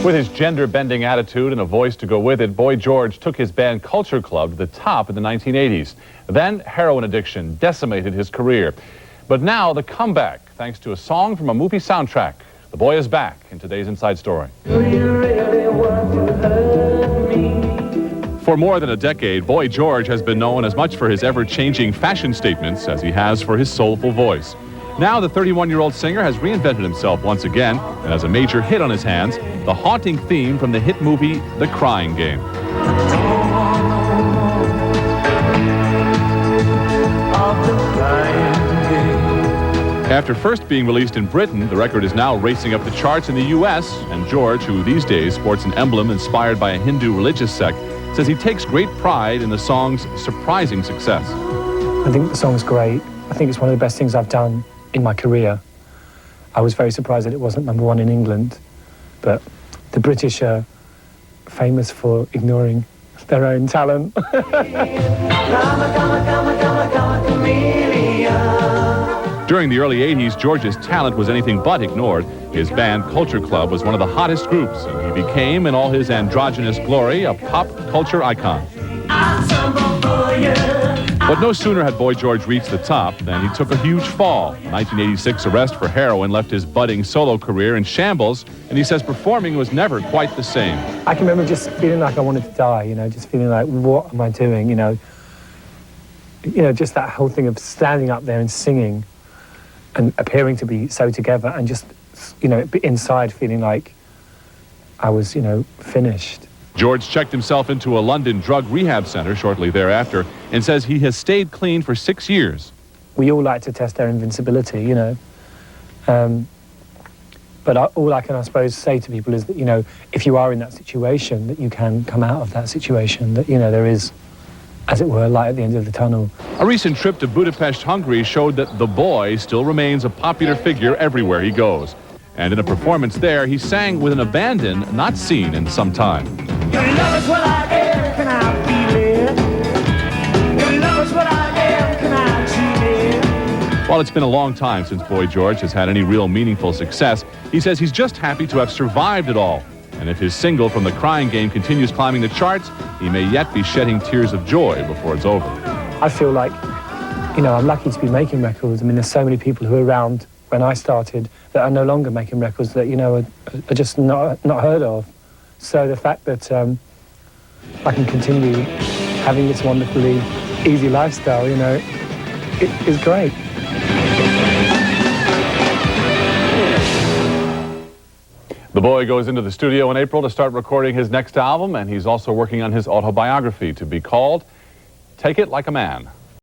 With his gender-bending attitude and a voice to go with it, Boy George took his band Culture Club to the top in the 1980s. Then heroin addiction decimated his career. But now the comeback, thanks to a song from a movie soundtrack. The boy is back in today's Inside Story. Do you really want to hurt me? For more than a decade, Boy George has been known as much for his ever-changing fashion statements as he has for his soulful voice. Now the 31-year-old singer has reinvented himself once again and has a major hit on his hands, the haunting theme from the hit movie The Crying Game. After first being released in Britain, the record is now racing up the charts in the U.S., and George, who these days sports an emblem inspired by a Hindu religious sect, says he takes great pride in the song's surprising success. I think the song's great. I think it's one of the best things I've done in my career. I was very surprised that it wasn't #1 in England, but the British are famous for ignoring their own talent. During the early 80s, George's talent was anything but ignored. His band, Culture Club, was one of the hottest groups, and he became, in all his androgynous glory, a pop culture icon. But no sooner had Boy George reached the top than he took a huge fall. A 1986 arrest for heroin left his budding solo career in shambles, and he says performing was never quite the same. I can remember just feeling like I wanted to die, just feeling like, what am I doing, just that whole thing of standing up there and singing and appearing to be so together and just, inside feeling like I was, finished. George checked himself into a London drug rehab center shortly thereafter and says he has stayed clean for 6 years. We all like to test our invincibility, but all I can, I suppose, say to people is that, if you are in that situation, that you can come out of that situation, that, there is, as it were, light at the end of the tunnel. A recent trip to Budapest, Hungary showed that the boy still remains a popular figure everywhere he goes. And in a performance there, he sang with an abandon not seen in some time. Your love is what I am, can I feel it? Your love is what I am, can I feel it? While it's been a long time since Boy George has had any real meaningful success, he says he's just happy to have survived it all. And if his single from The Crying Game continues climbing the charts, he may yet be shedding tears of joy before it's over. I feel like, I'm lucky to be making records. I mean, there's so many people who are around when I started that are no longer making records that, are just not heard of. So the fact that I can continue having this wonderfully easy lifestyle, it is great. The boy goes into the studio in April to start recording his next album, and he's also working on his autobiography to be called Take It Like a Man.